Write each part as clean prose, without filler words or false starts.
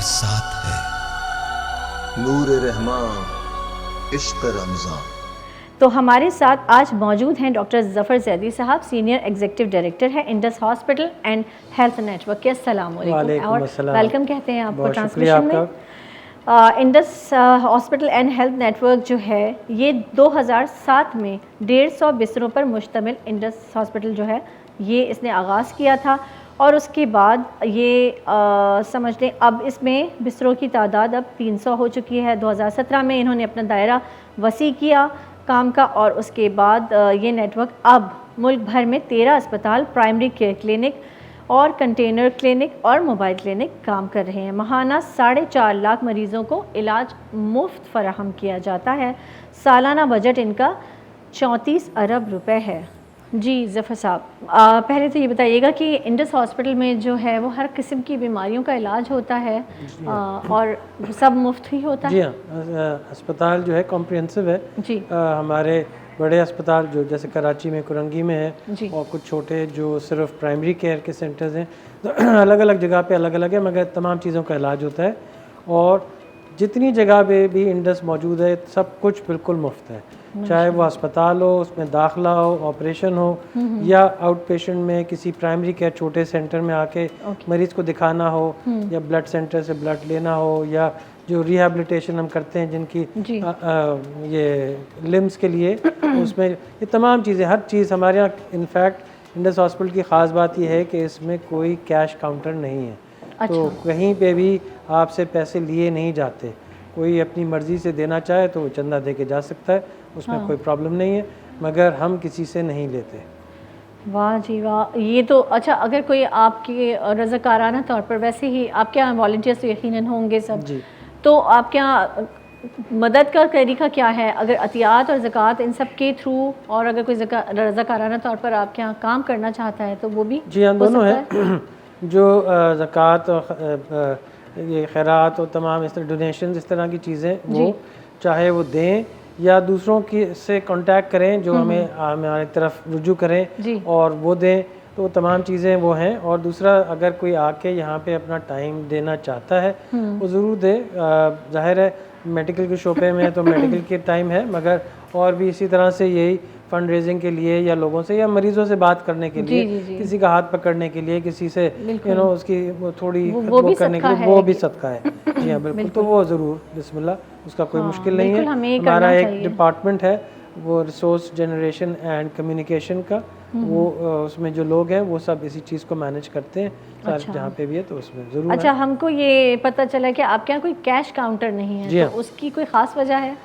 साथ है। नूर रहमान, इश्क रमज़ान। तो हमारे साथ आज मौजूद हैं डॉक्टर ज़फ़र ज़ैदी साहब, सीनियर एग्जीक्यूटिव डायरेक्टर है Indus hospital and health network के। अस्सलाम वालेकुम और वेलकम कहते हैं आपको ट्रांसमिशन में। Indus hospital and health network जो है ये 2007 में 150 बिस्तरों पर मुश्तमिल इंडस हॉस्पिटल जो है ये इसने आगाज़ किया था और उसके बाद ये समझ लें अब इसमें बिस्तरों की तादाद अब 300 हो चुकी है। 2017 में इन्होंने अपना दायरा वसी किया काम का और उसके बाद ये नेटवर्क अब मुल्क भर में 13 अस्पताल, प्राइमरी केयर क्लिनिक और कंटेनर क्लिनिक और मोबाइल क्लिनिक काम कर रहे हैं। माहाना 4.5 लाख मरीज़ों को इलाज मुफ्त फराहम किया जाता है। सालाना बजट इनका 34 अरब रुपए है। जी ज़फ़र साहब, पहले तो ये बताइएगा कि इंडस हॉस्पिटल में जो है वो हर किस्म की बीमारियों का इलाज होता है और सब मुफ्त ही होता है? जी हाँ, अस्पताल जो है कॉम्प्रिहेंसिव है जी। हमारे बड़े अस्पताल जो जैसे कराची में कुरंगी में है और कुछ छोटे जो सिर्फ प्राइमरी केयर के सेंटर्स हैं तो अलग अलग जगह पे अलग अलग है, मगर तमाम चीज़ों का इलाज होता है और जितनी जगह पे भी इंडस मौजूद है सब कुछ बिल्कुल मुफ्त है, चाहे वो अस्पताल हो, उसमें दाखिला हो, ऑपरेशन हो या आउट पेशेंट में किसी प्राइमरी केयर छोटे सेंटर में आके मरीज़ को दिखाना हो या ब्लड सेंटर से ब्लड लेना हो या जो रिहैबिलिटेशन हम करते हैं जिनकी ये लिम्स के लिए उसमें ये तमाम चीज़ें हर चीज़ हमारे यहाँ। इनफैक्ट इंडस हॉस्पिटल की ख़ास बात यह है कि इसमें कोई कैश काउंटर नहीं है। तो कहीं पे भी आपसे पैसे लिए नहीं जाते, कोई अपनी मर्ज़ी से देना चाहे तो चंदा दे के जा सकता है, उसमें कोई प्रॉब्लम नहीं है, मगर हम किसी से नहीं लेते। वाह जी वाह, ये तो अच्छा। अगर कोई आपके रज़ाकाराना तौर पर, वैसे ही आपके यहाँ वॉलंटियर्स तो यकीनन होंगे सब जी, तो आपके यहाँ मदद का तरीका क्या है? अगर अतियात और ज़कात इन सब के थ्रू, और अगर कोई रज़ाकाराना तौर पर आपके यहाँ काम करना चाहता है तो वो भी? जी हाँ, दोनों है। जो ज़कात और ये खैरात और तमाम इस तरह डोनेशन इस तरह की चीज़ें वो चाहे वो दें या दूसरों की से कांटेक्ट करें जो हमारी तरफ रुजू करें और वो दें, तो तमाम चीज़ें वो हैं। और दूसरा, अगर कोई आके यहाँ पे अपना टाइम देना चाहता है वो ज़रूर दे। ज़ाहिर है मेडिकल के शोबे में तो मेडिकल के टाइम है, मगर और भी इसी तरह से यही फंड रेजिंग के लिए या लोगों से या मरीजों से बात करने के लिए, किसी का हाथ पकड़ने के लिए, किसी से उसकी थोड़ी वो करने के लिए, वो भी सदका है। जी हाँ बिल्कुल, तो वो ज़रूर बिस्मिल्लाह, उसका कोई मुश्किल नहीं है। हमारा एक डिपार्टमेंट है वो रिसोर्स जनरेशन एंड कम्युनिकेशन का, वो उसमें जो लोग हैं वो सब इसी चीज़ को मैनेज करते हैं। अच्छा। जहाँ पे भी है तो उसमें ज़रूर। अच्छा, हमको ये पता चला कि आपके यहाँ कोई कैश काउंटर नहीं है, तो उसकी कोई ख़ास वजह है?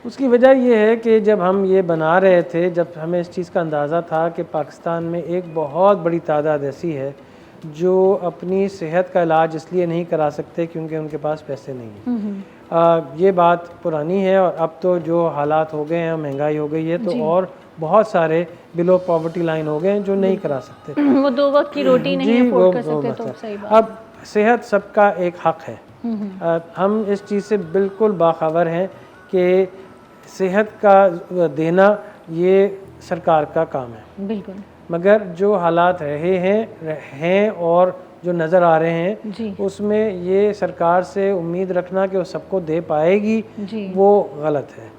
उसकी वजह ये है कि जब हम ये बना रहे थे, जब हमें इस चीज़ का अंदाज़ा था कि पाकिस्तान में एक बहुत बड़ी तादाद ऐसी है जो अपनी सेहत का इलाज इसलिए नहीं करा सकते क्योंकि उनके पास पैसे नहीं हैं। ये बात पुरानी है और अब तो जो हालात हो गए हैं, महंगाई हो गई है, तो और बहुत सारे बिलो पॉवर्टी लाइन हो गए हैं जो नहीं करा सकते। वो 2 वक्त की रोटी नहीं अफोर्ड कर सकते, तो सही बात। अब सेहत सबका एक हक है। हम इस चीज़ से बिल्कुल बाखबर हैं कि सेहत का देना ये सरकार का काम है, बिल्कुल। मगर जो हालात रहे हैं और जो नज़र आ रहे हैं उसमें ये सरकार से उम्मीद रखना कि वो सबको दे पाएगी वो गलत है।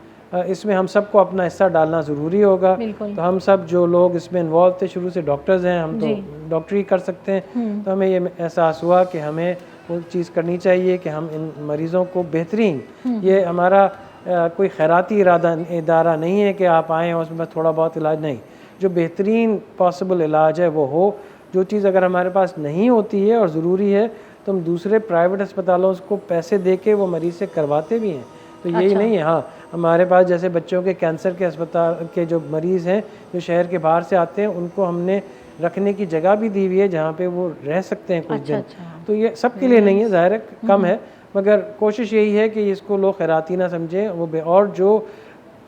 इसमें हम सबको अपना हिस्सा डालना ज़रूरी होगा। तो हम सब जो लोग इसमें इन्वॉल्व थे शुरू से, डॉक्टर्स हैं, हम तो डॉक्टरी कर सकते हैं, तो हमें ये एहसास हुआ कि हमें वो चीज़ करनी चाहिए कि हम इन मरीज़ों को बेहतरीन, ये हमारा कोई खैराती इदारा नहीं है कि आप आएँ और उसमें बस थोड़ा बहुत इलाज नहीं, जो बेहतरीन पॉसिबल इलाज है वो हो। जो चीज़ अगर हमारे पास नहीं होती है और ज़रूरी है तो हम दूसरे प्राइवेट अस्पतालों को पैसे दे के वो मरीज़ से करवाते भी हैं। तो यही नहीं है। हाँ, हमारे पास जैसे बच्चों के कैंसर के अस्पताल के जो मरीज़ हैं जो शहर के बाहर से आते हैं, उनको हमने रखने की जगह भी दी हुई है जहाँ पे वो रह सकते हैं कुछ दिन। तो ये सबके लिए नहीं है, ज़ाहिर है कम है, मगर कोशिश यही है कि इसको लोग खैराती ना समझें। वो और जो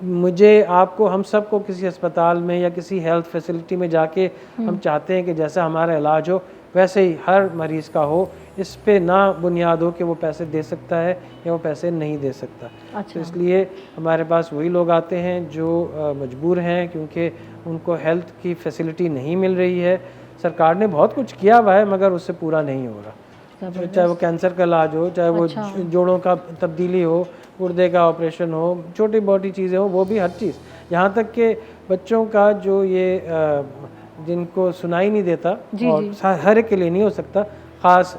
मुझे आपको हम सब को किसी अस्पताल में या किसी हेल्थ फैसिलिटी में जाके हम चाहते हैं कि जैसा हमारा इलाज हो वैसे ही हर मरीज़ का हो, इस पे ना बुनियाद हो कि वो पैसे दे सकता है या वो पैसे नहीं दे सकता। तो इसलिए हमारे पास वही लोग आते हैं जो मजबूर हैं क्योंकि उनको हेल्थ की फैसिलिटी नहीं मिल रही है। सरकार ने बहुत कुछ किया हुआ है मगर उससे पूरा नहीं हो रहा। चाहे वो कैंसर का इलाज हो, चाहे वो जोड़ों का तब्दीली हो, गुर्दे का ऑपरेशन हो, छोटी मोटी चीज़ें हो, वो भी हर चीज़, यहाँ तक कि बच्चों का जो ये जिनको सुनाई नहीं देता, और हर एक के लिए नहीं हो सकता, ख़ास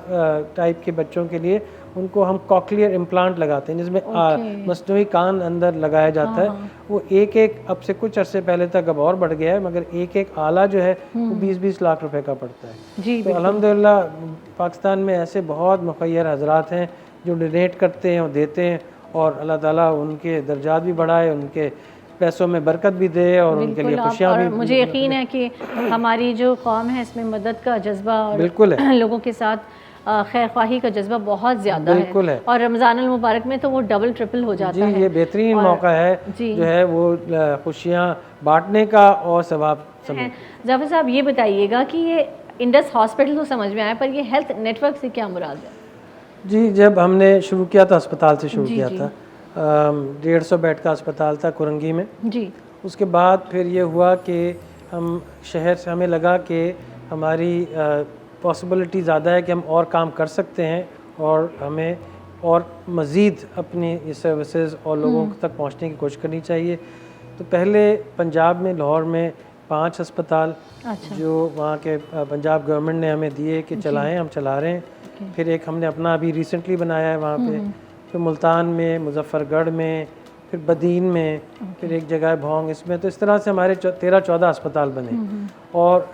टाइप के बच्चों के लिए उनको हम कॉक्लियर इम्प्लांट लगाते हैं, जिसमें मस्नूई कान अंदर लगाया जाता है। वो एक अब से कुछ अरसे पहले तक अब और बढ़ गया है, मगर एक आला जो है वो 20-20 लाख रुपए का पड़ता है। तो अल्हम्दुलिल्लाह पाकिस्तान में ऐसे बहुत मुखय्यर हजरात हैं जो डोनेट करते हैं और देते हैं, और अल्लाह ताला उनके दर्जात भी बढ़ाए, उनके पैसों में बरकत भी दे और उनके लिए खुशियाँ भी। मुझे यकीन है कि हमारी जो कौम है इसमें मदद का जज्बा और बिल्कुल है, लोगों के साथ खैर ख्वाही का जज्बा बहुत ज़्यादा है, और रमज़ान अल मुबारक में तो वो डबल ट्रिपल हो जाता है। ये बेहतरीन मौका है जो है वो खुशियाँ बांटने का और सवाब समझ। ज़फ़र साहब ये बताइएगा कि ये इंडस हॉस्पिटल तो समझ में आया, पर ये हेल्थ नेटवर्क से क्या मुराद है? जी, जब हमने शुरू किया था अस्पताल से शुरू किया था, 150 बेड का अस्पताल था कुरंगी में जी। उसके बाद फिर ये हुआ कि हम शहर से हमें लगा कि हमारी पॉसिबिलिटी ज़्यादा है कि हम और काम कर सकते हैं, और हमें और मज़ीद अपनी ये सर्विसेज और लोगों तक पहुंचने की कोशिश करनी चाहिए। तो पहले पंजाब में, लाहौर में 5 अस्पताल जो वहाँ के पंजाब गवर्नमेंट ने हमें दिए कि चलाएं, हम चला रहे हैं। फिर एक हमने अपना अभी रिसेंटली बनाया है वहाँ पे, फिर मुल्तान में, मुजफ्फरगढ़ में, फिर बदीन में, फिर एक जगह है भोंग, इसमें। तो इस तरह से हमारे 13-14 अस्पताल बने और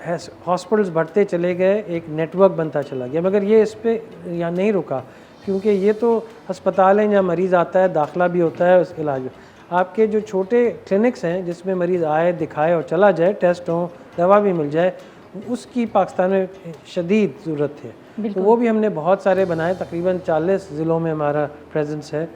हॉस्पिटल्स बढ़ते चले गए, एक नेटवर्क बनता चला गया। मगर ये इस पर यहाँ नहीं रुका, क्योंकि ये तो अस्पताल हैं जहाँ मरीज़ आता है, दाखिला भी होता है, उस इलाज। आपके जो छोटे क्लिनिक्स हैं जिसमें मरीज़ आए, दिखाए और चला जाए, टेस्ट हों, दवा भी मिल जाए, उसकी पाकिस्तान में शदीद ज़रूरत है। तो वो भी हमने बहुत सारे बनाए, तकरीबन 40 ज़िलों में हमारा प्रेजेंस है।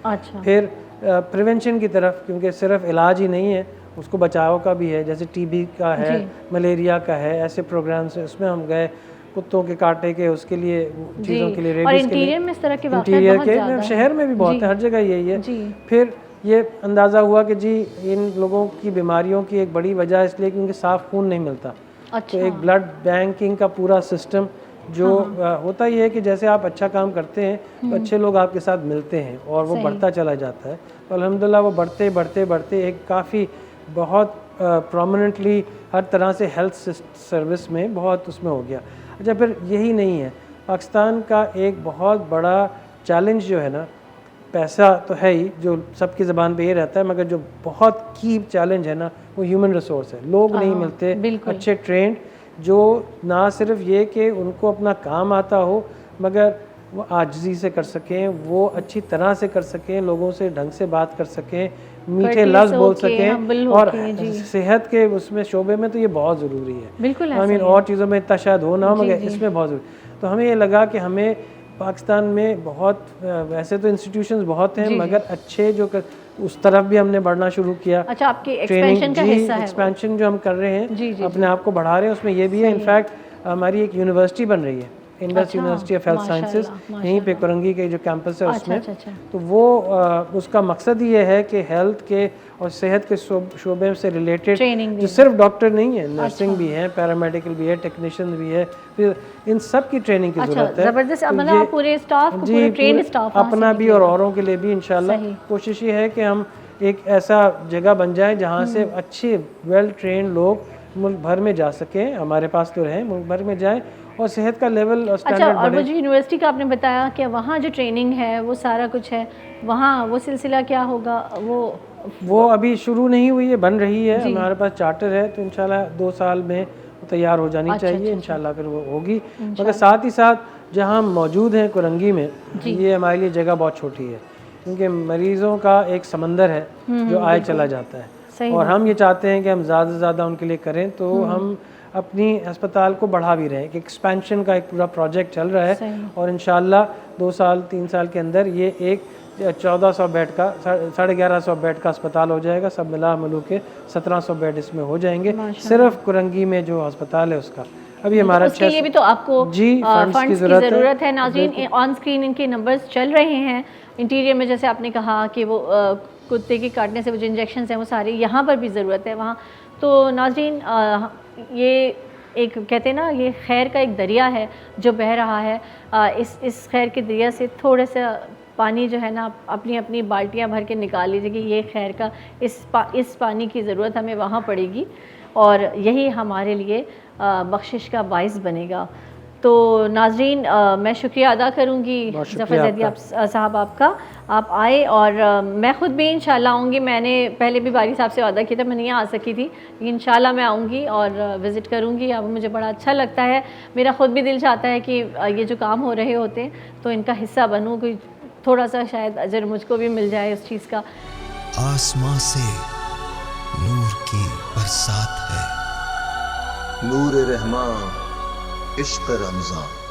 फिर प्रिवेंशन की तरफ, क्योंकि सिर्फ इलाज ही नहीं है, उसको बचाव का भी है, जैसे टीबी का है, मलेरिया का है, ऐसे प्रोग्राम्स हैं। उसमें हम गए, कुत्तों के कांटे के, उसके लिए चीज़ों के लिए, रेबीज के लिए, में इस तरह के इंटीरियर के, शहर में भी बहुत है, हर जगह यही है। फिर ये अंदाज़ा हुआ कि जी इन लोगों की बीमारियों की एक बड़ी वजह इसलिए कि उनके साफ़ खून नहीं मिलता। तो एक ब्लड बैंकिंग का पूरा सिस्टम जो होता ही है कि जैसे आप अच्छा काम करते हैं तो अच्छे लोग आपके साथ मिलते हैं और वो बढ़ता चला जाता है। तो अल्हम्दुलिल्लाह वो बढ़ते बढ़ते बढ़ते एक काफ़ी बहुत प्रोमिनेंटली हर तरह से हेल्थ सर्विस में बहुत उसमें हो गया। अच्छा, फिर यही नहीं है, पाकिस्तान का एक बहुत बड़ा चैलेंज जो है ना, पैसा तो है ही जो सबकी ज़बान पे ये रहता है, मगर जो बहुत की चैलेंज है ना वो ह्यूमन रिसोर्स है। लोग नहीं मिलते अच्छे ट्रेंड, जो ना सिर्फ ये कि उनको अपना काम आता हो, मगर वो आजिज़ी से कर सकें, वो अच्छी तरह से कर सकें, लोगों से ढंग से बात कर सकें, मीठे लफ्ज़ बोल सकें, और सेहत के उसमें शोबे में तो ये बहुत ज़रूरी है। आई मीन और चीज़ों में इतना शायद हो ना हो, मगर इसमें बहुत ज़रूरी। तो हमें ये लगा कि हमें पाकिस्तान में बहुत वैसे तो इंस्टीट्यूशंस बहुत हैं, मगर अच्छे जो उस तरफ भी हमने बढ़ना शुरू किया। अच्छा, आपके एक्सपेंशन का हिस्सा है एक्सपेंशन जो हम कर रहे हैं, अपने आप को बढ़ा रहे हैं, उसमें ये भी है। इनफैक्ट हमारी एक यूनिवर्सिटी बन रही है, Indus university of health sciences, यहीं पे कुरंगी के जो कैंपस है उसमें। तो वो उसका मकसद ये है कि हेल्थ के और सेहत के शोबे से रिलेटेड जो सिर्फ डॉक्टर नहीं है, नर्सिंग भी है, पैरामेडिकल भी है, टेक्नीशियन भी है, फिर इन सब की ट्रेनिंग की ज़रूरत है। ज़बरदस्त, पूरे स्टाफ को, पूरे ट्रेंड स्टाफ, अपना भी और औरों के लिए भी इंशाल्लाह कोशिश ये है कि हम एक ऐसा जगह बन जाए जहाँ से अच्छे वेल ट्रेंड लोग मुल्क भर में जा सकें, हमारे पास तो रहे, मुल्क भर में जाए और सेहत का लेवल और स्टैंडर्ड बढ़े। और मुझे यूनिवर्सिटी का आपने बताया कि वहाँ जो ट्रेनिंग है वो सारा कुछ है, वहाँ वो सिलसिला क्या होगा? वो अभी शुरू नहीं हुई है, बन रही है। हमारे पास चार्टर है, तो इंशाल्लाह 2 साल में तैयार हो जानी चाहिए। इंशाल्लाह फिर वो होगी। मगर साथ ही साथ जहाँ हम मौजूद हैं कुरंगी में, ये हमारे लिए जगह बहुत छोटी है, क्योंकि मरीज़ों का एक समंदर है जो आए चला जाता है, और हम ये चाहते हैं कि हम ज़्यादा से ज़्यादा उनके लिए करें। तो हम अपनी अस्पताल को बढ़ा भी रहे हैं, कि एक्सपेंशन का एक पूरा प्रोजेक्ट चल रहा है, और इंशाल्लाह 2 साल 3 साल के अंदर ये एक 1400 बेड का 1150 बेड का अस्पताल हो जाएगा। सब मिला मिलू के 1700 बेड इसमें हो जाएंगे, सिर्फ कुरंगी में जो अस्पताल है उसका। अभी हमारा उसके लिए भी तो आपको फंड्स की ज़रूरत है। नाज़रीन, ऑन स्क्रीन इनके नंबर्स चल रहे हैं। इंटीरियर में जैसे आपने कहा कि वो कुत्ते के काटने से वो जो इंजेक्शन हैं वो सारे यहाँ पर भी ज़रूरत है वहाँ। तो नाज़रीन, ये एक कहते हैं ना, ये खैर का एक दरिया है जो बह रहा है। इस खैर के दरिया से थोड़ा सा पानी जो है ना, अपनी अपनी बाल्टियाँ भर के निकाल लीजिए कि ये खैर का इस पानी की ज़रूरत हमें वहाँ पड़ेगी और यही हमारे लिए बख्शिश का बाइस बनेगा। तो नाज़रीन, मैं शुक्रिया अदा करूँगी ज़फ़र ज़ैदी साहब आपका, आप आए और मैं ख़ुद भी इंशाल्लाह आऊँगी। मैंने पहले भी बारी साहब से वादा किया था, मैं नहीं आ सकी थी, लेकिन इंशाल्लाह मैं आऊँगी और विज़िट करूँगी। अब मुझे बड़ा अच्छा लगता है, मेरा ख़ुद भी दिल चाहता है कि ये जो काम हो रहे होते हैं तो इनका हिस्सा बनूँ, कोई थोड़ा सा शायद अजर मुझको भी मिल जाए उस चीज़ का। आसमां से नूर की बरसात है, नूर रहमान इश्क रमज़ान।